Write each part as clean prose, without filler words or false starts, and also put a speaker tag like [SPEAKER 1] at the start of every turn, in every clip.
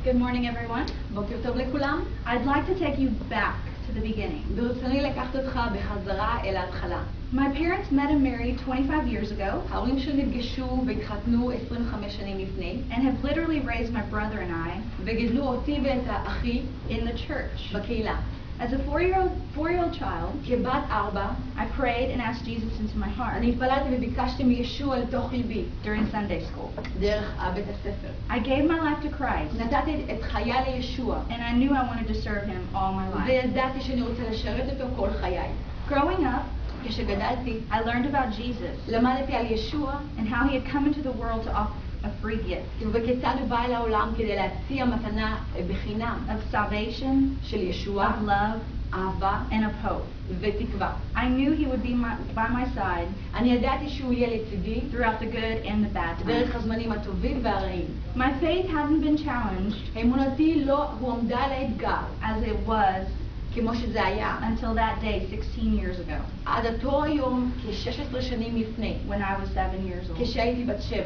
[SPEAKER 1] Good morning, everyone.
[SPEAKER 2] בוקר טוב לכולם.
[SPEAKER 1] I'd like to take you back to the beginning.
[SPEAKER 2] ברצוני לקחת אותך בחזרה אל ההתחלה.
[SPEAKER 1] My parents met and married 25 years ago
[SPEAKER 2] ההורים שלי נפגשו והתחתנו 25 שנים לפני,
[SPEAKER 1] and have literally raised my brother and I
[SPEAKER 2] וגידלו אותי ואת האחי
[SPEAKER 1] in the church.
[SPEAKER 2] בקהילה.
[SPEAKER 1] As a four-year-old child,
[SPEAKER 2] כבת 4,
[SPEAKER 1] I prayed and asked Jesus into my heart
[SPEAKER 2] אני התפללתי וביקשתי מישוע לתוך ליבי
[SPEAKER 1] during Sunday school.
[SPEAKER 2] דרך בית הספר.
[SPEAKER 1] I gave my life to Christ,
[SPEAKER 2] נתתי את חיי לישוע,
[SPEAKER 1] and I knew I wanted to serve him all my life.
[SPEAKER 2] וידעתי שאני רוצה לשרת אותו כל חיי.
[SPEAKER 1] Growing up,
[SPEAKER 2] כשגדלתי,
[SPEAKER 1] I learned about Jesus
[SPEAKER 2] למדתי על ישוע,
[SPEAKER 1] and how he had come into the world to offer a free gift
[SPEAKER 2] וכיצד הוא בא אל העולם כדי להציע מתנה בחינם
[SPEAKER 1] of salvation,
[SPEAKER 2] של ישוע,
[SPEAKER 1] of love,
[SPEAKER 2] אהבה
[SPEAKER 1] and of hope.
[SPEAKER 2] ותקווה.
[SPEAKER 1] I knew he would be by my side
[SPEAKER 2] אני ידעתי שהוא יהיה לצידי
[SPEAKER 1] throughout the good and the bad
[SPEAKER 2] דרך
[SPEAKER 1] times.
[SPEAKER 2] הזמנים הטובים והרעים.
[SPEAKER 1] My faith hadn't been challenged
[SPEAKER 2] אמונתי לא הועמדה לאתגר
[SPEAKER 1] as it was
[SPEAKER 2] כמו שזה היה
[SPEAKER 1] until that day 16 years ago
[SPEAKER 2] עד אותו היום כ-16 שנים לפני,
[SPEAKER 1] when I was 7 years old.
[SPEAKER 2] כשהייתי בת 7.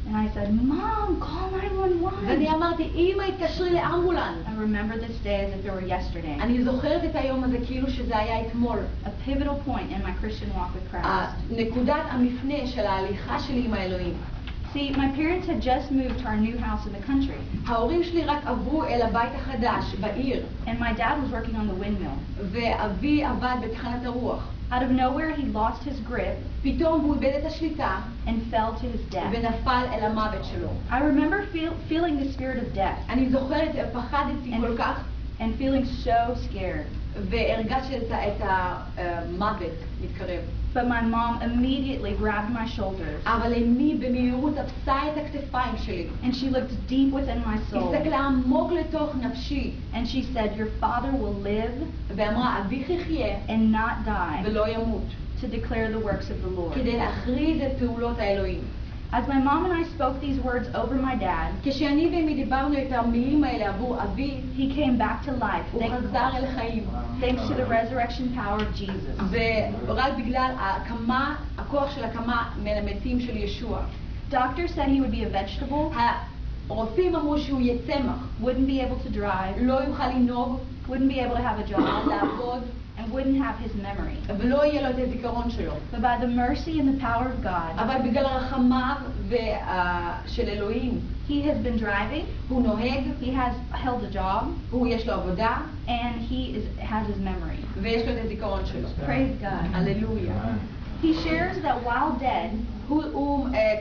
[SPEAKER 1] And I said, Mom, call 911.
[SPEAKER 2] ואני אמרתי, אמא, התקשרי לאמבולנס.
[SPEAKER 1] I remember this day as if it were yesterday.
[SPEAKER 2] אני זוכרת את היום הזה כאילו שזה היה אתמול.
[SPEAKER 1] A pivotal point in my Christian walk with Christ.
[SPEAKER 2] נקודת המפנה של ההליכה שלי עם האלוהים.
[SPEAKER 1] See, my parents had just moved to our new house in the country,
[SPEAKER 2] ההורים שלי רק עברו אל הבית החדש בעיר,
[SPEAKER 1] and my dad was working on the windmill.
[SPEAKER 2] ואבי עבד בתחנת הרוח.
[SPEAKER 1] Out of nowhere, he lost his grip
[SPEAKER 2] פתאום הוא איבד את השליטה
[SPEAKER 1] and fell to his death.
[SPEAKER 2] ונפל אל המוות שלו.
[SPEAKER 1] I remember feeling the spirit of death
[SPEAKER 2] אני זוכרת, פחדתי כל כך,
[SPEAKER 1] and feeling so scared.
[SPEAKER 2] והרגשתי את המוות מתקרב.
[SPEAKER 1] But my mom immediately grabbed my shoulders
[SPEAKER 2] אבל אמי במהירות תפסה את הכתפיים שלי.
[SPEAKER 1] and she looked deep within my soul
[SPEAKER 2] הסתכלה עמוק לתוך נפשי.
[SPEAKER 1] and she said, "Your father will live
[SPEAKER 2] ואמרה, אביך יחיה
[SPEAKER 1] and not die
[SPEAKER 2] ולא ימות.
[SPEAKER 1] to declare the works of the Lord."
[SPEAKER 2] כדי להכריז את פעולות האלוהים.
[SPEAKER 1] As my mom and I spoke these words over my dad,
[SPEAKER 2] כשאני ואמי דיברנו את המילים האלה עבור אבי,
[SPEAKER 1] he came back to life
[SPEAKER 2] הוא חזר אל החיים.
[SPEAKER 1] thanks to the resurrection power of Jesus.
[SPEAKER 2] ורק בגלל הכוח של הקמה מן המתים של ישוע.
[SPEAKER 1] Doctors said he would be a vegetable,
[SPEAKER 2] הרופאים אמרו שהוא יהיה צמח,
[SPEAKER 1] wouldn't be able to drive,
[SPEAKER 2] לא יוכל לנהוג,
[SPEAKER 1] wouldn't be able to have a job,
[SPEAKER 2] לעבוד,
[SPEAKER 1] and wouldn't have his memory.
[SPEAKER 2] ולא יהיה לו את הזיכרון שלו.
[SPEAKER 1] But by the mercy and the power of God,
[SPEAKER 2] אבל בגלל רחמיו של אלוהים,
[SPEAKER 1] he has been driving,
[SPEAKER 2] הוא נוהג,
[SPEAKER 1] he has held a job,
[SPEAKER 2] הוא יש לו עבודה,
[SPEAKER 1] and he has his memory.
[SPEAKER 2] ויש לו את הזיכרון שלו.
[SPEAKER 1] Praise God.
[SPEAKER 2] הללויה.
[SPEAKER 1] He shares that while dead,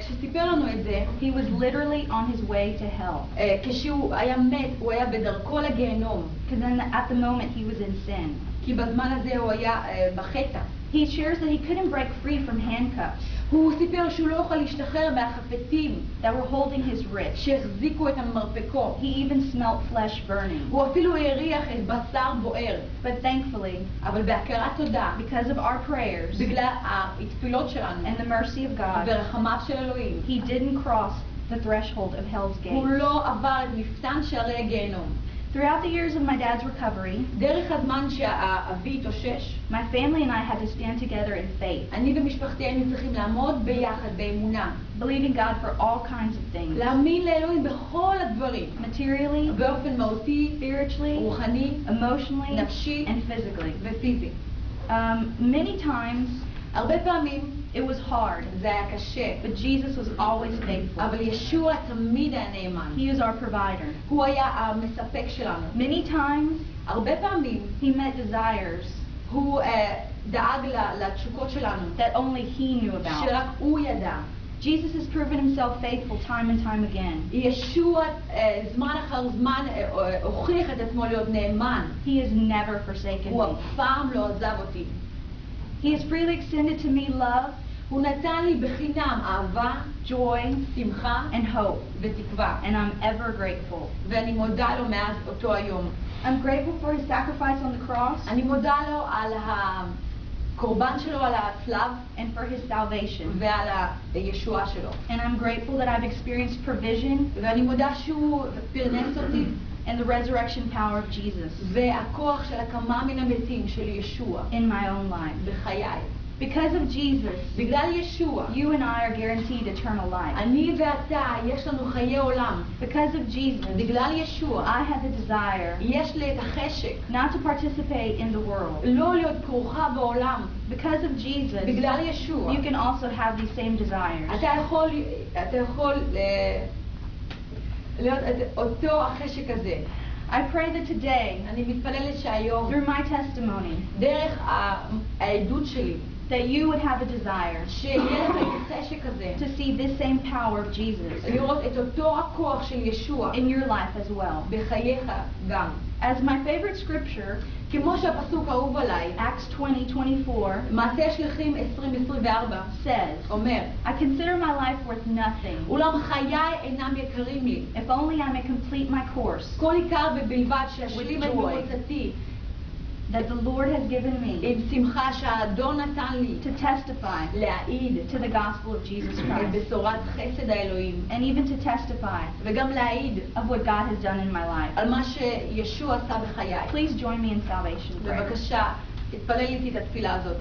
[SPEAKER 2] כשסיפר לנו את זה,
[SPEAKER 1] he was literally on his way to hell.
[SPEAKER 2] כשהוא היה מת, הוא היה בדרכו לגיהנום.
[SPEAKER 1] Because then at the moment he was in sin.
[SPEAKER 2] כי בזמן הזה הוא היה בחטא.
[SPEAKER 1] He shares that he couldn't break free from handcuffs
[SPEAKER 2] הוא סיפר שהוא לא יכול להשתחרר מהחפצים
[SPEAKER 1] that were holding his wrist.
[SPEAKER 2] שהחזיקו את המרפקות.
[SPEAKER 1] He even smelt flesh burning.
[SPEAKER 2] הוא אפילו הריח את בשר בוער.
[SPEAKER 1] But thankfully,
[SPEAKER 2] אבל בהכרת תודה,
[SPEAKER 1] because of our prayers
[SPEAKER 2] בגלל התפילות שלנו
[SPEAKER 1] and the mercy of God,
[SPEAKER 2] ורחמיו של אלוהים,
[SPEAKER 1] he didn't cross the threshold of hell's
[SPEAKER 2] הוא
[SPEAKER 1] gate.
[SPEAKER 2] לא עבר את מפתן שערי הגיהנום.
[SPEAKER 1] Throughout the years of my dad's recovery,
[SPEAKER 2] דרך הזמן שהאבי התאושש,
[SPEAKER 1] my family and I had to stand together in faith,
[SPEAKER 2] אני ומשפחתי היינו צריכים לעמוד ביחד באמונה,
[SPEAKER 1] believing God for all kinds of things,
[SPEAKER 2] להאמין לאלוהים בכל הדברים,
[SPEAKER 1] materially,
[SPEAKER 2] באופן מהותי,
[SPEAKER 1] spiritually,
[SPEAKER 2] רוחני,
[SPEAKER 1] emotionally,
[SPEAKER 2] נפשי
[SPEAKER 1] and physically.
[SPEAKER 2] ופיזי.
[SPEAKER 1] Many times
[SPEAKER 2] הרבה פעמים
[SPEAKER 1] it was hard,
[SPEAKER 2] זה היה קשה,
[SPEAKER 1] but Jesus was always faithful.
[SPEAKER 2] אבל ישוע תמיד היה נאמן.
[SPEAKER 1] He is our provider.
[SPEAKER 2] הוא היה המספק שלנו.
[SPEAKER 1] Many times
[SPEAKER 2] הרבה פעמים
[SPEAKER 1] he met desires
[SPEAKER 2] הוא דאג לתשוקות שלנו,
[SPEAKER 1] that only he knew about.
[SPEAKER 2] שרק הוא ידע.
[SPEAKER 1] Jesus has proven himself faithful time and time again.
[SPEAKER 2] ישוע זמן אחר זמן הוכיח את עצמו להיות נאמן.
[SPEAKER 1] He has never forsaken
[SPEAKER 2] הוא
[SPEAKER 1] me.
[SPEAKER 2] אף פעם לא עזב אותי.
[SPEAKER 1] He has freely extended to me love,
[SPEAKER 2] הוא נתן לי בחינם אהבה,
[SPEAKER 1] joy,
[SPEAKER 2] שמחה
[SPEAKER 1] and hope,
[SPEAKER 2] ותקווה.
[SPEAKER 1] and I'm ever grateful.
[SPEAKER 2] ואני מודה לו מאז אותו היום.
[SPEAKER 1] I'm grateful for his sacrifice on the cross
[SPEAKER 2] אני מודה לו על הקורבן שלו על הצלב
[SPEAKER 1] and for his salvation.
[SPEAKER 2] ועל הישועה שלו.
[SPEAKER 1] And I'm grateful that I've experienced provision
[SPEAKER 2] ואני מודה שהוא פרנס אותי.
[SPEAKER 1] and the resurrection power of Jesus
[SPEAKER 2] והכוח של הקמה מן המתים של ישוע
[SPEAKER 1] in my own life.
[SPEAKER 2] בחיי.
[SPEAKER 1] Because of Jesus,
[SPEAKER 2] בגלל ישוע,
[SPEAKER 1] you and I are guaranteed eternal life.
[SPEAKER 2] אני ואתה, יש לנו חיי עולם.
[SPEAKER 1] Because of Jesus,
[SPEAKER 2] בגלל ישוע,
[SPEAKER 1] I have the desire
[SPEAKER 2] יש לי את החשק
[SPEAKER 1] not to participate in the world.
[SPEAKER 2] לא להיות כרוכה בעולם.
[SPEAKER 1] Because of Jesus,
[SPEAKER 2] בגלל ישוע,
[SPEAKER 1] you can also have these same desires.
[SPEAKER 2] אתה יכול להיות אותו החשק הזה.
[SPEAKER 1] I pray that today,
[SPEAKER 2] אני מתפללת שהיום,
[SPEAKER 1] through my testimony,
[SPEAKER 2] דרך העדות שלי,
[SPEAKER 1] that you would have a desire
[SPEAKER 2] שיהיה לך את החשק הזה,
[SPEAKER 1] to see this same power of Jesus
[SPEAKER 2] לראות את אותו הכוח של ישוע
[SPEAKER 1] in your life as well.
[SPEAKER 2] בחייך גם.
[SPEAKER 1] As my favorite scripture,
[SPEAKER 2] כמו שהפסוק האהוב עליי,
[SPEAKER 1] Acts 20:24,
[SPEAKER 2] מעשה השליחים 20:24,
[SPEAKER 1] says,
[SPEAKER 2] אומר,
[SPEAKER 1] I consider my life worth nothing,
[SPEAKER 2] אולם חיי אינם יקרים לי.
[SPEAKER 1] if only I may complete my course
[SPEAKER 2] כל עיקר ובלבד שאשלים את
[SPEAKER 1] With joy.
[SPEAKER 2] מרוצתי
[SPEAKER 1] that the Lord has given me
[SPEAKER 2] עם שמחה שהאדון נתן לי
[SPEAKER 1] to testify
[SPEAKER 2] להעיד
[SPEAKER 1] to the gospel of Jesus
[SPEAKER 2] את
[SPEAKER 1] Christ,
[SPEAKER 2] בשורת חסד האלוהים,
[SPEAKER 1] and even to testify
[SPEAKER 2] וגם להעיד
[SPEAKER 1] of what God has done in my life.
[SPEAKER 2] על מה שישוע עשה בחיי.
[SPEAKER 1] Please join me in salvation prayer.
[SPEAKER 2] בבקשה, תתפלל איתי את התפילה הזאת.